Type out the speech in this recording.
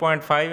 0.5